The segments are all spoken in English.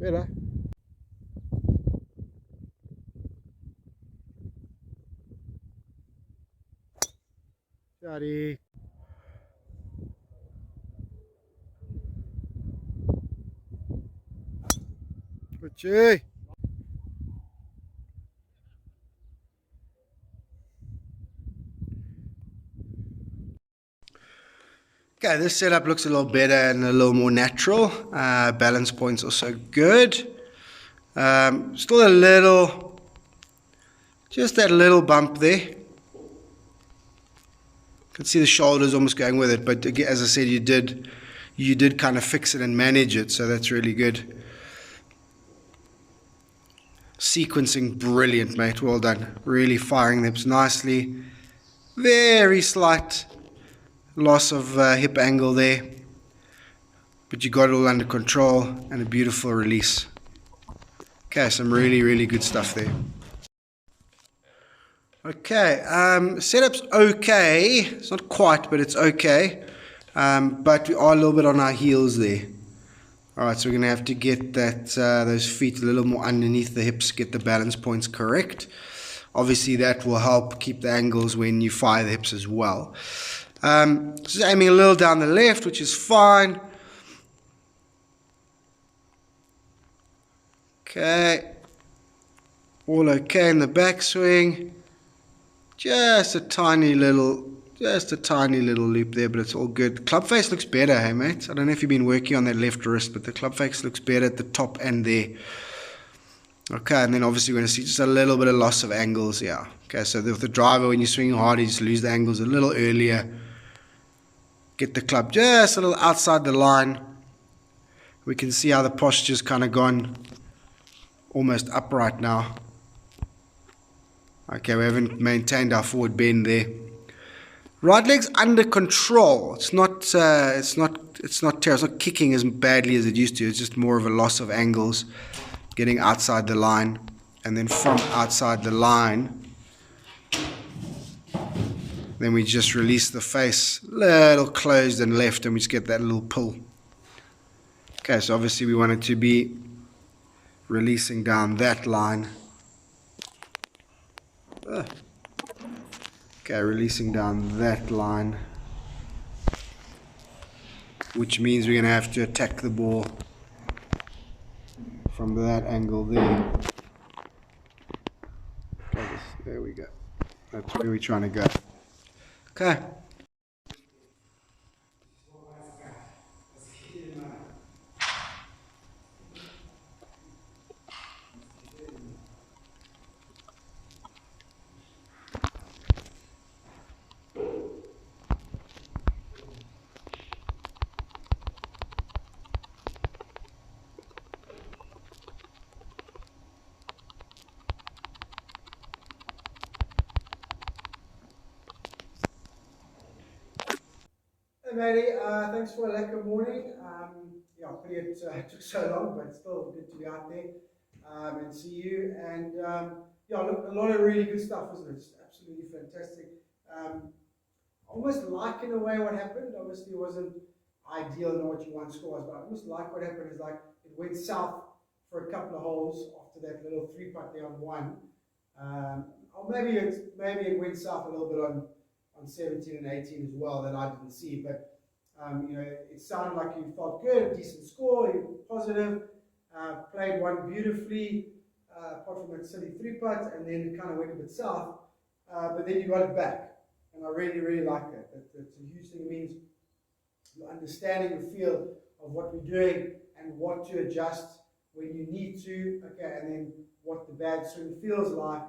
Better. Daddy. Richie. Okay, this setup looks a little better and a little more natural. Balance points also good. Still a little, just that little bump there. You can see the shoulders almost going with it, but as I said, you did kind of fix it and manage it, so that's really good. Sequencing brilliant, mate. Well done. Really firing the hips nicely. Very slight loss of hip angle there, but you got it all under control and a beautiful release. Okay, some really good stuff there. Okay, setup's okay. It's not quite, but it's okay. But we are a little bit on our heels there. Alright, so we're going to have to get that those feet a little more underneath the hips, get the balance points correct. Obviously that will help keep the angles when you fire the hips as well. Just aiming a little down the left, which is fine. Okay. All okay in the backswing. Just a tiny little loop there, but it's all good. Club face looks better, hey mate? I don't know if you've been working on that left wrist, but the club face looks better at the top and there. Okay, and then obviously we're going to see just a little bit of loss of angles, yeah. Okay, so with the driver, when you're swinging hard, you just lose the angles a little earlier. Get the club just a little outside the line. We can see how the posture's kind of gone almost upright now. Okay, we haven't maintained our forward bend there. Right leg's under control. It's not terrible. It's not kicking as badly as it used to. It's just more of a loss of angles, getting outside the line, and then from outside the line, then we just release the face, little closed and left, and we just get that little pull. Okay, so obviously we want it to be releasing down that line. Okay, releasing down that line, which means we're going to have to attack the ball from that angle there. Okay, there we go. That's where we're trying to go. Okay. Hey matey, thanks for a lekker morning. Yeah, pity it took so long, but still good to be out there and see you. And yeah, look, a lot of really good stuff, isn't it? It's absolutely fantastic. Almost like in a way what happened. Obviously, it wasn't ideal in what you want score was, but I almost like what happened is like it went south for a couple of holes after that little three putt there on one. Or maybe it went south a little bit on 17 and 18 as well that I didn't see, but you know, it sounded like you felt good, decent score, you were positive, played one beautifully, apart from that silly three putt, and then it kind of went a bit south, but then you got it back, and I really like that. That's a huge thing. It means you're understanding the feel of what we're doing and what to adjust when you need to, okay, and then what the bad swing feels like.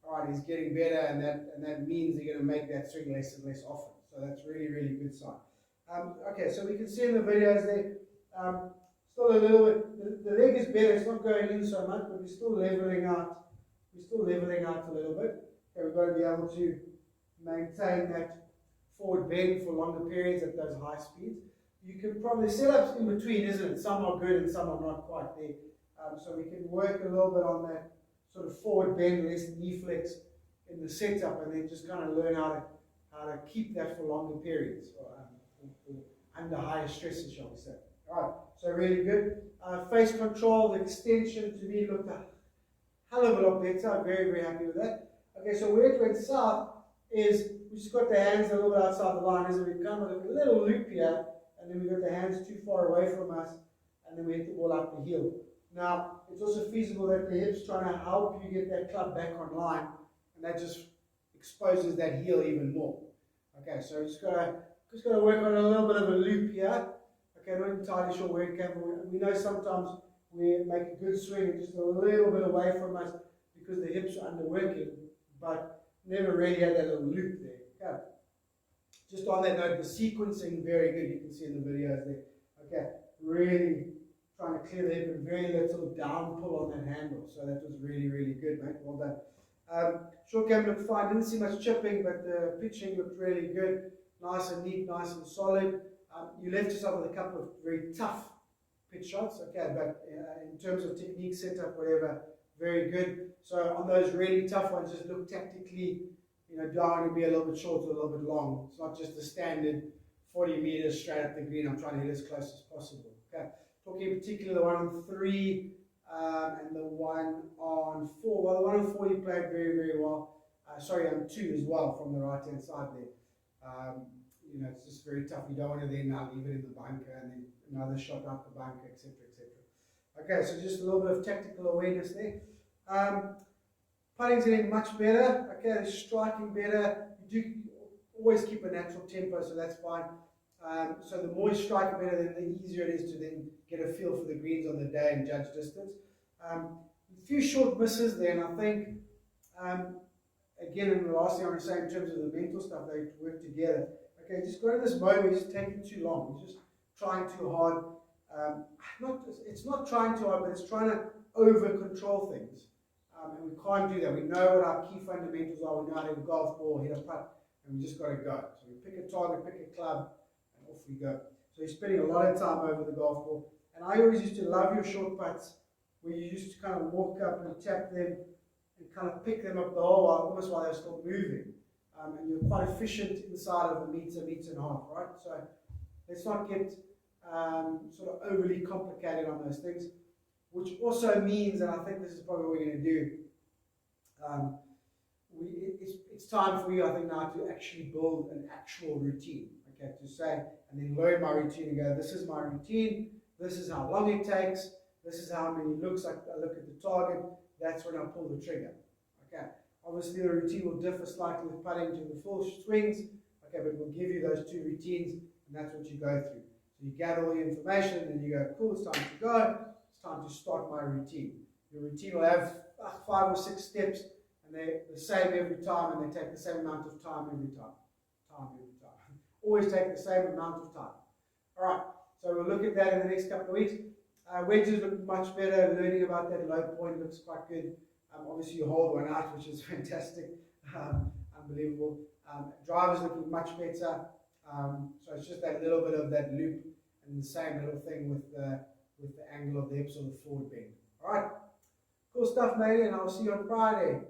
All right, he's getting better, and that means you're going to make that swing less and less often. So that's really good sign. Okay, so we can see in the videos there, still a little bit, the leg is better, it's not going in so much, but we're still leveling out. We're still leveling out a little bit. Okay, we've got to be able to maintain that forward bend for longer periods at those high speeds. You can probably set up in between, isn't it? Some are good and some are not quite there. So we can work a little bit on that sort of forward bend, less knee flex in the setup, and then just kind of learn how to keep that for longer periods, or under higher stresses, shall we say. Alright, so really good. Face control, the extension to me looked a hell of a lot better. I'm very, very happy with that. Okay, so where it went south is we just got the hands a little bit outside the line, isn't it? We kind of got a little loop here, and then we got the hands too far away from us, and then we hit the ball up the heel. Now, it's also feasible that the hip's trying to help you get that club back online, and that just exposes that heel even more. Okay, so just gotta work on a little bit of a loop here. Okay, not entirely sure where it came from. We know sometimes we make a good swing just a little bit away from us because the hips are underworking, but never really had that little loop there. Okay. Just on that note, the sequencing, very good. You can see in the videos there. Okay, really trying to clear the hip and very little down pull on that handle. So that was really, really good, mate. Well done. Short game looked fine. Didn't see much chipping, but the pitching looked really good. Nice and neat, nice and solid. You left yourself with a couple of very tough pitch shots, okay, but in terms of technique, setup, whatever, very good. So on those really tough ones, just look tactically, do I want to be a little bit short or a little bit long? It's not just the standard 40 meters straight up the green. I'm trying to hit as close as possible. Okay, talking in particular the one on 3 and the one on 4. Well, the one on 4 you played very, very well. Sorry, on 2 as well from the right hand side there. It's just very tough. You don't want to then now leave it in the bunker and then another shot out the bunker, etc., etc. Okay, so just a little bit of tactical awareness there. Putting's getting much better. Okay, striking better. You do always keep a natural tempo, so that's fine. So the more you strike better, then the easier it is to then get a feel for the greens on the day and judge distance. A few short misses there, and I think, again, in the last thing I want to say in terms of the mental stuff, they work together. Okay, just go to this mode where you're just taking too long. You're just trying too hard. It's not trying too hard, but it's trying to over-control things. And we can't do that. We know what our key fundamentals are. We know how to hit a golf ball, hit a putt, and we just got to go. So we pick a target, pick a club, and off we go. So you're spending a lot of time over the golf ball. And I always used to love your short putts, where you used to kind of walk up and tap them and kind of pick them up the hole almost while they're still moving. And you're quite efficient inside of a meter and a half, right? So let's not get sort of overly complicated on those things, which also means, and I think this is probably what we're going to do, it's time for you, I think, now to actually build an actual routine, okay, to say, and then learn my routine and go, this is my routine, this is how long it takes, this is how many looks I look at the target, that's when I pull the trigger, okay. Obviously, the routine will differ slightly with putting to the full swings, okay, but we'll give you those 2 routines, and that's what you go through. So you gather all the information, and then you go, cool, it's time to go, it's time to start my routine. Your routine will have 5 or 6 steps, and they're the same every time, and they take the same amount of time every time. Always take the same amount of time. All right, so we'll look at that in the next couple of weeks. Wedges look much better. Learning about that low point looks quite good. Obviously, you hold one out, which is fantastic, unbelievable. Drivers looking much better. So it's just that little bit of that loop, and the same little thing with the angle of the hips or the forward bend. All right, cool stuff, mate, and I'll see you on Friday.